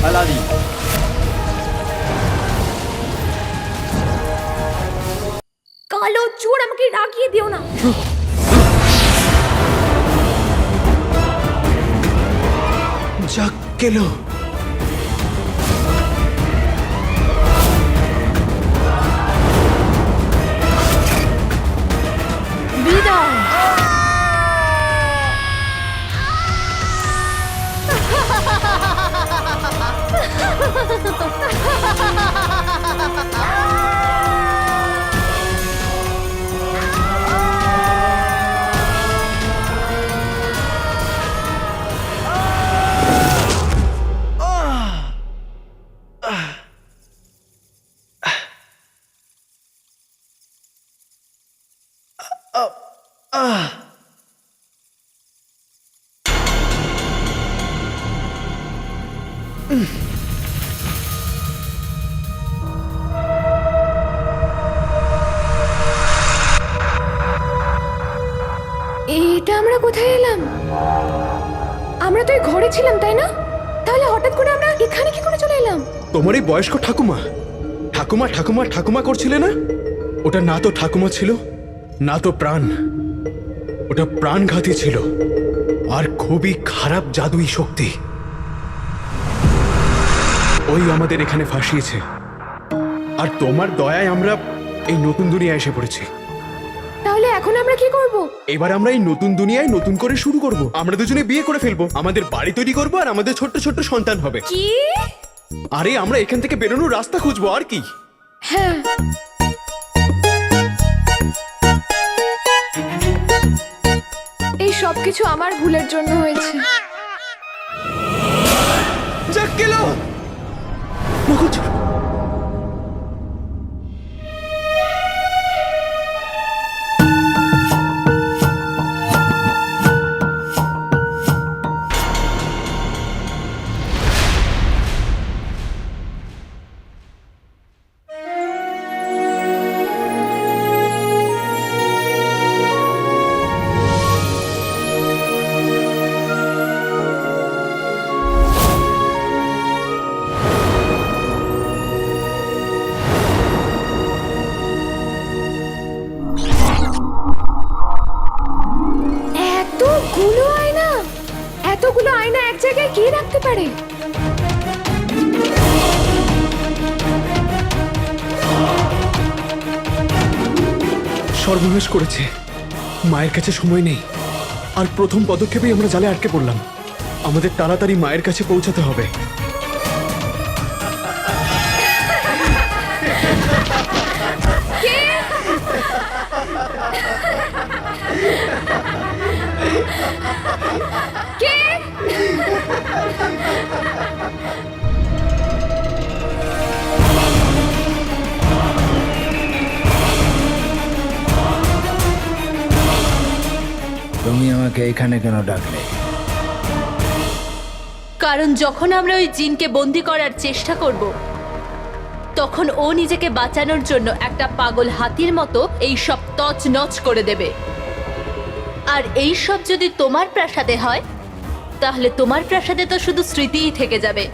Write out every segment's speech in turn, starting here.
আলাদি। কালো চোর, আমাকে রাগিয়ে দিও না। যাক গেল। বিদায়। এটা আমরা কোথায় এলাম? আমরা তো এই ঘরে ছিলাম, তাই না? তাহলে হঠাৎ করে আমরা এখানে কি করে চলে এলাম? তোমার এই বয়স্ক ঠাকুমা ঠাকুমা ঠাকুমা ঠাকুমা করছিলে না? ওটা না তো ঠাকুমা ছিল, না তো প্রাণ। ওটা প্রাণঘাতী ছিল আর খুবই খারাপ জাদুই শক্তি। ওই আমাদের এখানে ফাঁসিয়েছে, আর তোমার দয়ায় আমরা এই নতুন দুনিয়ায় এসে পড়েছি। তাহলে এখন আমরা কি করব? এবার আমরা এই নতুন দুনিয়ায় নতুন করে শুরু করব। আমরা দুজনে বিয়ে করে ফেলবো, আমাদের বাড়ি তৈরি করব, আর আমাদের ছোট্ট ছোট্ট সন্তান হবে। কি? আরে আমরা এখান থেকে বেরোনোর রাস্তা খুঁজবো, আর কি। হ্যাঁ, এই সবকিছু আমার ভুলের জন্য হয়েছে। যাক গেল। মগজ। এতগুলো আয়না এক জায়গায় কে রাখতে পারে? সর্বনাশ করেছে। মায়ের কাছে সময় নেই, আর প্রথম পদক্ষেপেই আমরা জালে আটকে পড়লাম। আমাদের তাড়াতাড়ি মায়ের কাছে পৌঁছাতে হবে। তুমি আমাকে এখানে কেন ডাকলে? কারণ যখন আমরা ওই জিনকে বন্দি করার চেষ্টা করব, তখন ও নিজেকে বাঁচানোর জন্য একটা পাগল হাতির মতো এই সব তছনছ করে দেবে। আর এই সব যদি তোমার প্রাসাদে হয়, তাহলে তোমার প্রাসাদে তো শুধু স্মৃতিই থেকে যাবে।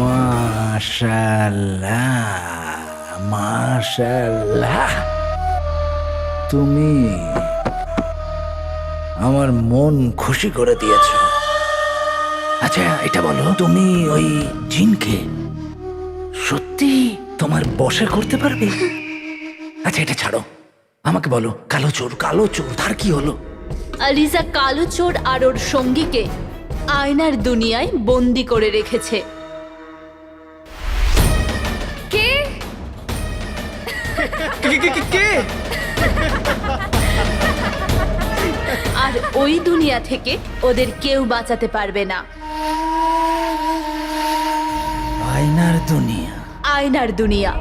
মাশাআল্লাহ, মাশাআল্লাহ, তুমি আমার মন খুশি করে দিয়েছো। আচ্ছা এটা বলো, তুমি ওই জিনকে সত্যি তোমার বশে করতে পারবে? আচ্ছা এটা ছাড়ো, আমাকে বলো, কালো চোর তার কি হলো? আলিজা কালো চোর আর ওর সঙ্গীকে আয়নার দুনিয়ায় বন্দি করে রেখেছে। কে? কে? আর ওই দুনিয়া থেকে ওদের কেউ বাঁচাতে পারবে না। আয়নার দুনিয়া? আয়নার দুনিয়া,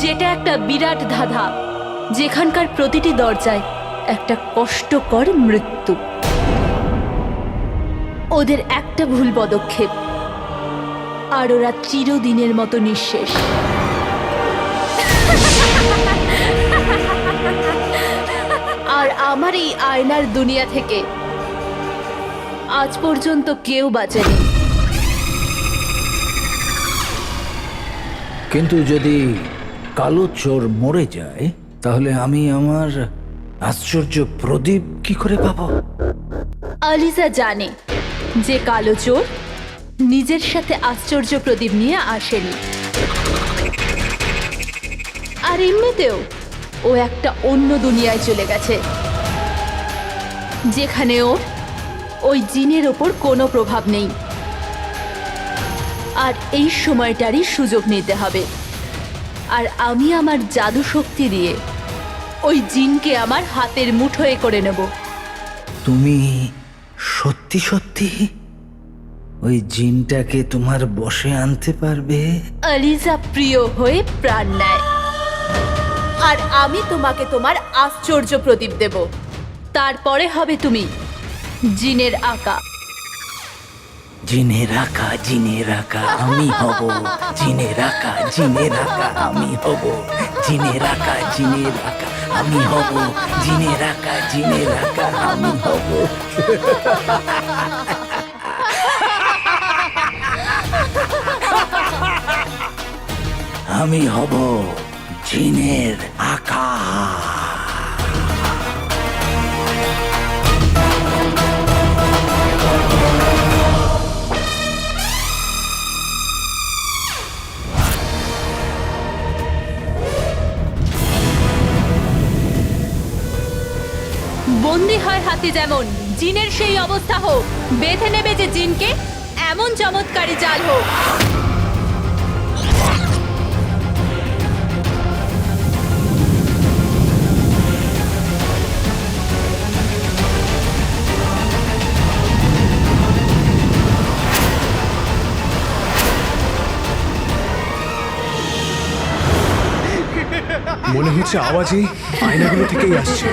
যেটা একটা বিরাট ধাঁধা, যেখানকার প্রতিটি দরজায় একটা কষ্টকর মৃত্যু। ওদের একটা ভুল পদক্ষেপ আর ওরা চিরদিনের মতো নিঃশেষ। আর আমার এই আয়নার দুনিয়া থেকে আজ পর্যন্ত কেউ বাঁচেনি। কিন্তু যদি কালো চোর মরে যায় তাহলে আমি আমার আশ্চর্য প্রদীপ কি করে পাবো? আলিজা জানে যে কালো চোর নিজের সাথে আশ্চর্য প্রদীপ নিয়ে আসেনি, আর এমনিতেও ও একটা অন্য দুনিয়ায় চলে গেছে যেখানে ওর ওই জিনের ওপর কোনো প্রভাব নেই। আর এই সময়টারই সুযোগ নিতে হবে, আর আমি আমার জাদু শক্তি দিয়ে ওই জিনকে আমার হাতের মুঠোয় করে নেব। তুমি সত্যি সত্যি ওই জিনটাকে তোমার বশে আনতে পারবে? আলিজা প্রিয় হয়ে প্রাণ নেয়, আর আমি তোমাকে তোমার আশ্চর্য প্রদীপ দেব। তারপরে হবে তুমি জিনের আকা। জিনের আকা, জিনের আকা আমি হব, জিনের আকা, জিনের আকা আমি হব, জিনের আকা, জিনের আকা আমি হব, জিনের আকা, জিনের আকা আমি হব। আমি হব জিনের আকা। বন্দি হয় হাতি যেমন, জিনের সেই অবস্থা হোক। বেঁধে নেবে যে জিনকে এমন চমৎকারী জাল হোক। মনে হচ্ছে আওয়াজই আয়নাগুলো থেকেই আসছে।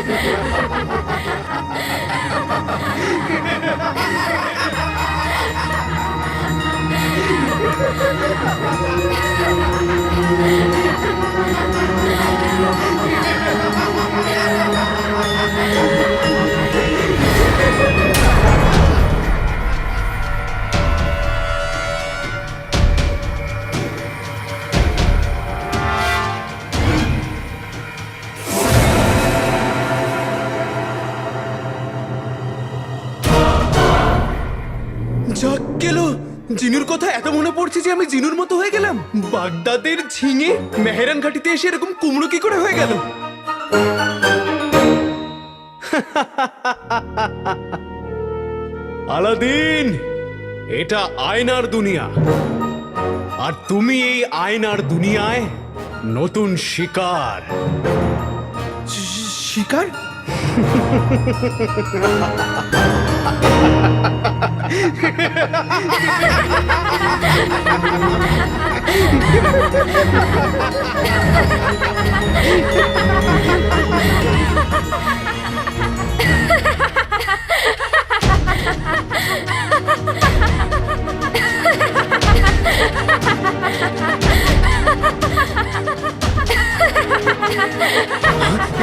যাক গেল, জিনুর কথা এত মনে পড়ছে যে আমি জিনুর মতো হয়ে গেলাম। বাগদাদের ঝিঙে মেহেরান ঘাটিতে এসে এরকম কুমড়ো কি করে হয়ে গেল? আলাদিন, এটা আয়নার দুনিয়া, আর তুমি এই আয়নার দুনিয়ায় নতুন শিকার। শিকার?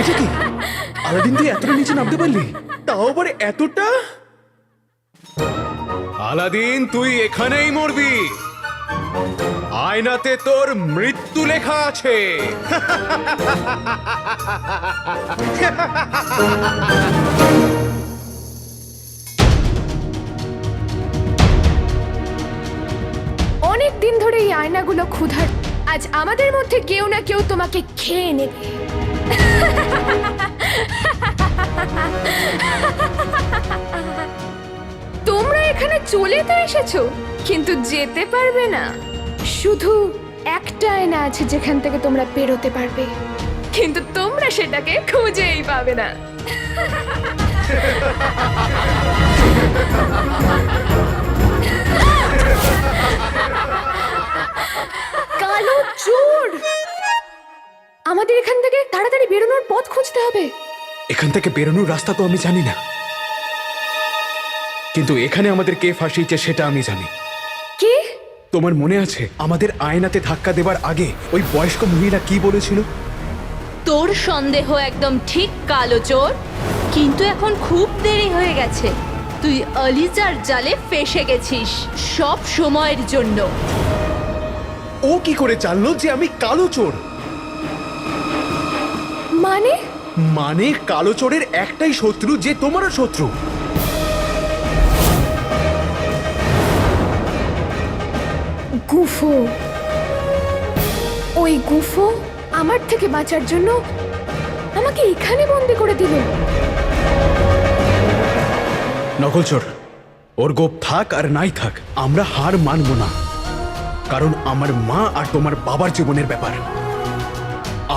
এটা কি? আলাদিন, তুই এতটা নিচে নামতে পারলি, তাও আবার এতটা? আলাদিন, তুই এখানেই মরবি। আয়নাতে তোর মৃত্যু লেখা আছে। অনেক দিন ধরে এই আয়নাগুলো ক্ষুধার। আজ আমাদের মধ্যে কেউ না কেউ তোমাকে খেয়ে নেবে। তোমরা এখানে চলে তো এসেছো, কিন্তু যেতে পারবে না। শুধু একটা আয়না আছে যেখান থেকে তোমরা বেরোতে পারবে, কিন্তু তোমরা সেটাকে খুঁজেই পাবে না। কালো চোর, আমাদের এখান থেকে তাড়াতাড়ি বেরোনোর পথ খুঁজতে হবে। এখান থেকে বেরোনোর রাস্তা তো আমি জানি না, কিন্তু এখানে আমাদের কে ফাঁসিয়েছে সেটা আমি জানি। কি? তোমার মনে আছে আমাদের আয়নাতে ধাক্কা দেবার আগে ওই বয়স্ক মহিলা কি বলেছিল? তোর সন্দেহ একদম ঠিক কালো চোর, কিন্তু এখন খুব দেরি হয়ে গেছে। তুই আলিজার জালে ফেসে গেছিস সব সময়ের জন্য। ও কি করে জানলো যে আমি কালো চোর? মানে মানে কালো চোরের একটাই শত্রু, যে তোমারও শত্রু। গুফো, ওই গুফো আমার থেকে বাঁচার জন্য আমাকে এখানে বন্দি করে দিল। নকল চোর, ওর গোপ থাক আর নাই থাক, আমরা হার মানব না। কারণ আমার মা আর তোমার বাবার জীবনের ব্যাপার।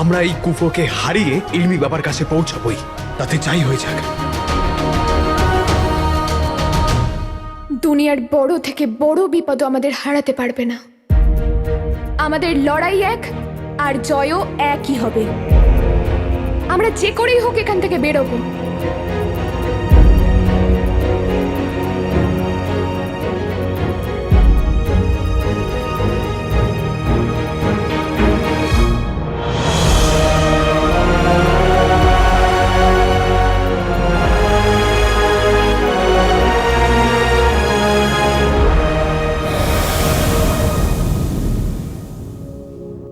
আমরা এই গুফোকে হারিয়ে ইলমি বাবার কাছে পৌঁছাবই, তাতে যাই হয়ে যাক। দুনিয়ার বড় থেকে বড় বিপদ আমাদের হারাতে পারবে না। আমাদের লড়াই এক, আর জয়ও একই হবে। আমরা যে করেই হোক এখান থেকে বেরোবো।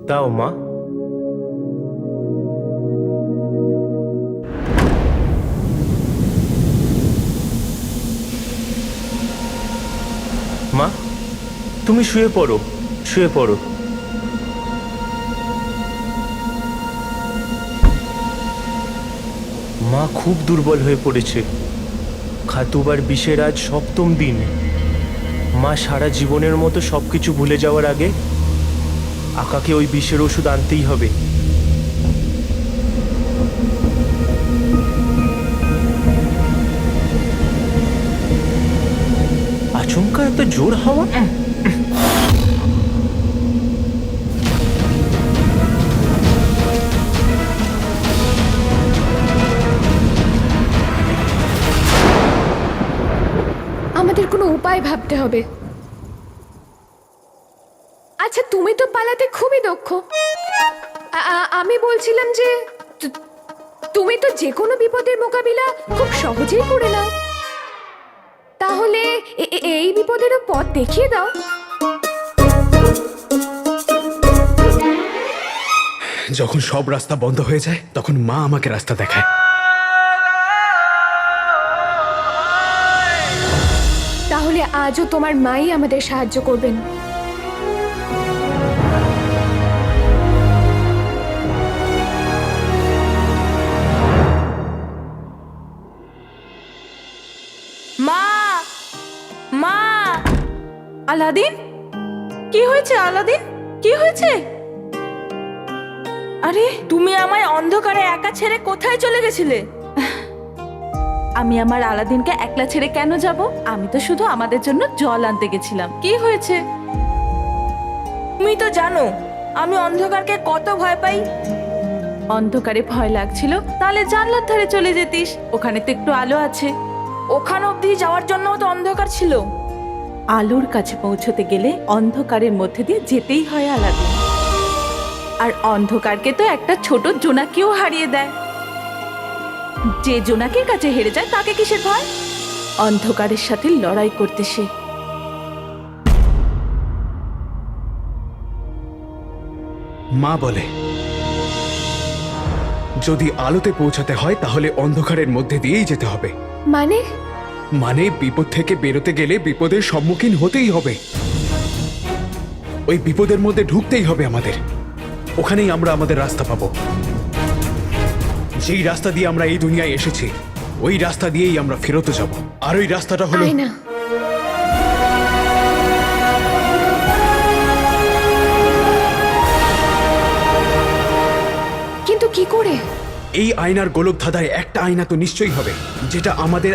দাও মা। মা, তুমি শুয়ে পড়ো, শুয়ে পড়ো। মা খুব দুর্বল হয়ে পড়েছে। খাতুবার বিষের আজ ৭ম দিন। মা সারা জীবনের মতো সবকিছু ভুলে যাওয়ার আগে আকাকে ওই বিষের ওষুধ আনতেই হবে। আচমকা এত জোর হাওয়া। আমাদের কোনো উপায় ভাবতে হবে। আচ্ছা, তুমি তো পালাতে খুবই দক্ষ। আমি বলছিলাম যে তুমি তো যে কোনো বিপদের মোকাবিলা খুব সহজেই করে নাও। তাহলে এই বিপদেরও পথ দেখিয়ে দাও। যখন সব রাস্তা বন্ধ হয়ে যায়, তখন মা আমাকে রাস্তা দেখায়। তাহলে আজও তোমার মাই আমাদের সাহায্য করবেন। মা, মা! আলাদিন, কি হয়েছে? আলাদিন, কি হয়েছে? আরে, তুমি আমায় অন্ধকারে একা ছেড়ে কোথায় চলে গেছিলে? আমি আমার আলাদিনকে একলা ছেড়ে কেন যাব? আমি তো শুধু আমাদের জন্য জল আনতে গেছিলাম। কি হয়েছে? তুমি তো জানো আমি অন্ধকারকে কত ভয় পাই। অন্ধকারে ভয় লাগছিল, তাহলে জানলার ধারে চলে যেতিস, ওখানে তো একটু আলো আছে। ওখানে অবধি যাওয়ার জন্য তো অন্ধকার ছিল। আলোর কাছে পৌঁছতে গেলে অন্ধকারের মধ্যে দিয়ে যেতেই হয় আলাদিন। আর অন্ধকারকে তো একটা ছোট জোনাকিও হারিয়ে দেয়। যে জোনাকির কাছে হেরে যায় তাকে কিসের ভয়? অন্ধকারের সাথে লড়াই করতে সে। মা বলে, যদি আলোতে পৌঁছাতে হয় তাহলে অন্ধকারের মধ্যে দিয়েই যেতে হবে। মানে বিপদ থেকে বেরোতে গেলে বিপদের সম্মুখীন হতেই হবে। ওই বিপদের মধ্যে ঢুকতেই হবে আমাদের। ওখানেই আমরা আমাদের রাস্তা পাবো। যেই রাস্তা দিয়ে আমরা এই দুনিয়ায় এসেছি, ওই রাস্তা দিয়েই আমরা ফেরত যাব। আর ওই রাস্তাটা হলো আয়না। কিন্তু কি করে? এই আয়নার গোলক ধাঁধায় একটা আয়না তো নিশ্চয়ই হবে, যেটা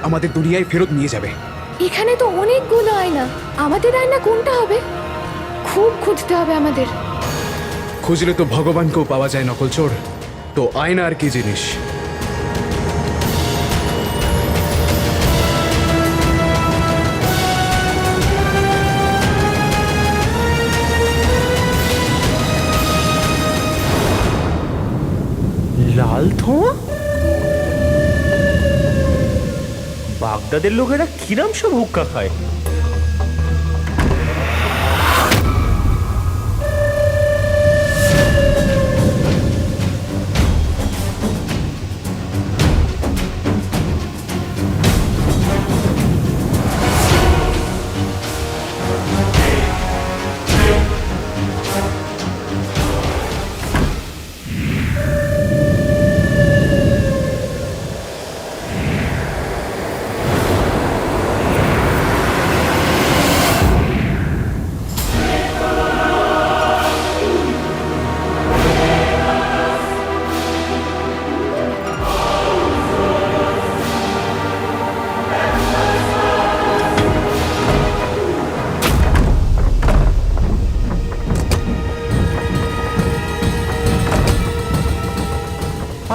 আমাদের দুনিয়ায় ফেরত নিয়ে যাবে। এখানে তো অনেকগুলো আয়না, আমাদের আয়না কোনটা হবে? খুব খুঁজতে হবে আমাদের। খুঁজলে তো ভগবানকেও পাওয়া যায় নকল চোর। তো আয়না আর কি জিনিস? লাল ধোঁয়া? বাগদাদের লোকেরা কিরাম সব হুক্কা খায়।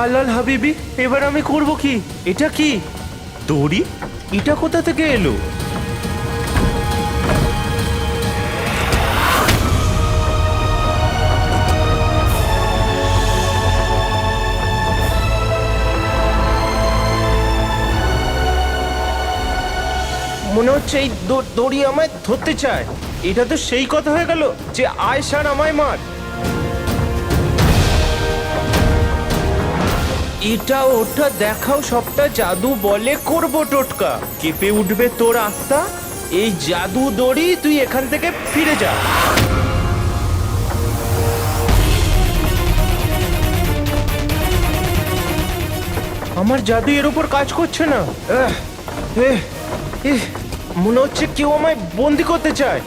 হালাল হাবিবি, এবার আমি করব কি? এটা কি দড়ি? এটা কোথা থেকে এলো? মনে হচ্ছে এই দড়ি আমায় ধরতে চায়। এটা তো সেই কথা হয়ে গেল যে আয়শার আমায় মার। এটা ওটা দেখাও, সবটা জাদু বলে করব টোটকা। কেঁপে উঠবে তোর আত্মা। এই জাদু দড়ি, তুই এখান থেকে ফিরে যা। আমার জাদু এর উপর কাজ করছে না। মনে হচ্ছে কেউ আমায় বন্দি করতে চায়।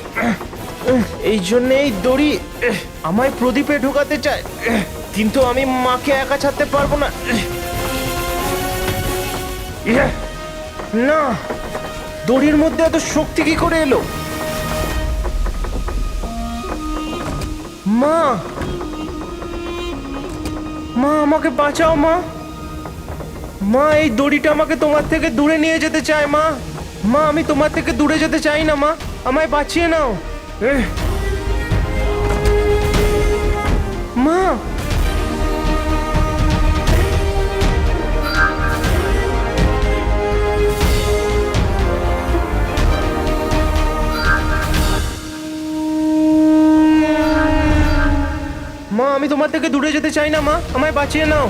এই জন্য এই দড়ি আমায় প্রদীপে ঢোকাতে চায়, কিন্তু আমি মাকে একা ছাড়তে পারবো না। না, দড়ির মধ্যে এত শক্তি কি করে এলো? মা, মা আমাকে বাঁচাও মা। মা, এই দড়িটা আমাকে তোমার থেকে দূরে নিয়ে যেতে চায় মা। মা, আমি তোমার থেকে দূরে যেতে চাই না মা, আমায় বাঁচিয়ে নাও। মা, মা, আমি তোমার থেকে দূরে যেতে চাই না মা, আমায় বাঁচিয়ে নাও।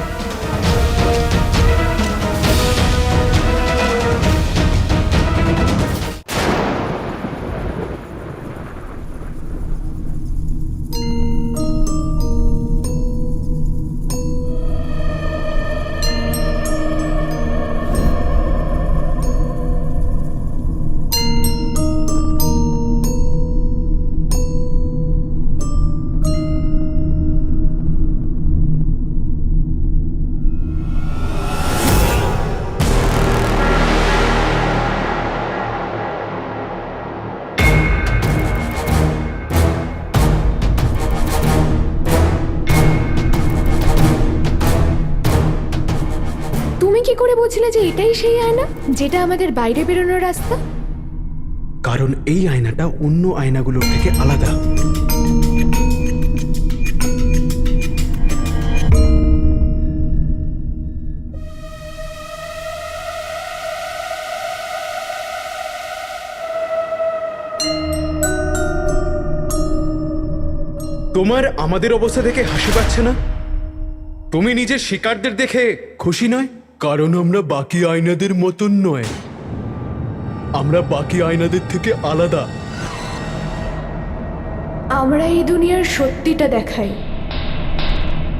তুমি কি করে বুঝলে যে এটাই সেই আয়না যেটা আমাদের বাইরে বেরোনোর রাস্তা? কারণ এই আয়নাটা অন্য আয়নাগুলোর থেকে আলাদা। তোমার আমাদের অবস্থা দেখে হাসি পাচ্ছে না? তুমি নিজের শিকারদের দেখে খুশি নয়? কারণ আমরা বাকি আয়নাদের মতন নয়, আমরা বাকি আয়নাদের থেকে আলাদা। আমরা এই দুনিয়ার সত্যিটা দেখাই,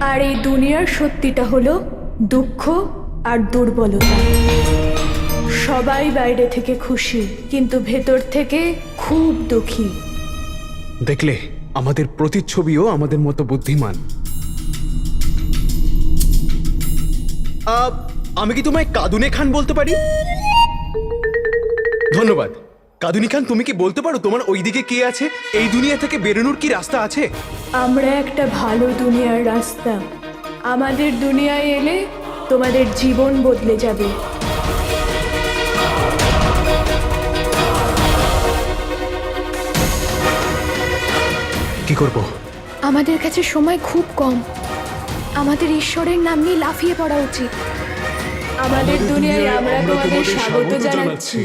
আর এই দুনিয়ার সত্যিটা হলো দুঃখ আর দুর্বলতা। সবাই বাইরে থেকে খুশি, কিন্তু ভেতর থেকে খুব দুঃখী। দেখলে, আমাদের প্রতিচ্ছবিও আমাদের মতো বুদ্ধিমান। আমি কি তোমায় কাদুনে খান বলতে পারি? ধন্যবাদ। কাদুনি খান, তুমি কি বলতে পারো তোমার ওইদিকে কে আছে? এই দুনিয়া থেকে বেরোনোর কি রাস্তা আছে? আমরা একটা ভালো দুনিয়ার রাস্তা। আমাদের দুনিয়ায় এলে তোমাদের জীবন বদলে যাবে। কি করব? আমাদের কাছে সময় খুব কম। আমাদের ঈশ্বরের নাম নিয়ে লাফিয়ে পড়া উচিত। আমাদের দুনিয়ায় আমরা তোমাদের স্বাগত জানাচ্ছি।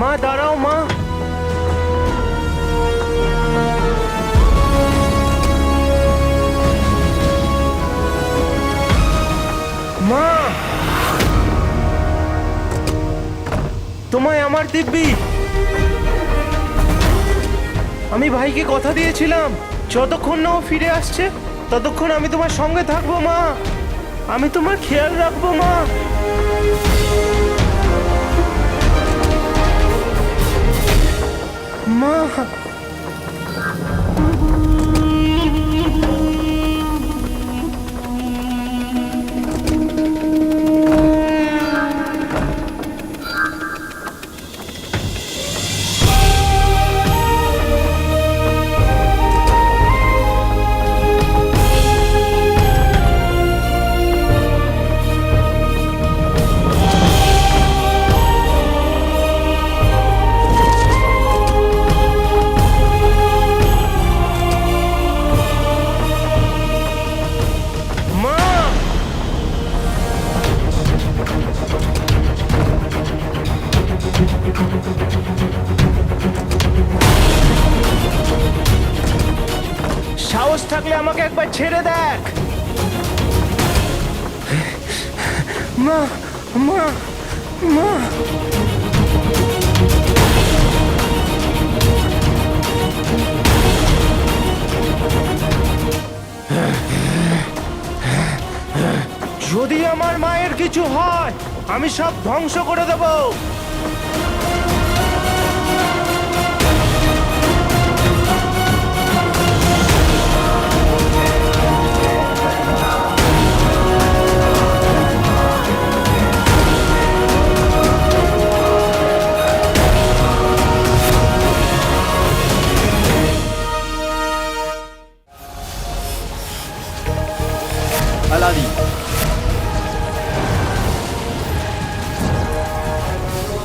মা, দাঁড়াও মা। তোমায় আমার দিব্যি। আমি ভাইকে কথা দিয়েছিলাম যতক্ষণ না ও ফিরে আসছে ততক্ষণ আমি তোমার সঙ্গে থাকবো মা। আমি তোমার খেয়াল রাখবো মা। মা, মা, সাহস থাকলে আমাকে একবার ছেড়ে দেখ। মা, মা, মা। যদি আমার মায়ের কিছু হয় আমি সব ধ্বংস করে দেব।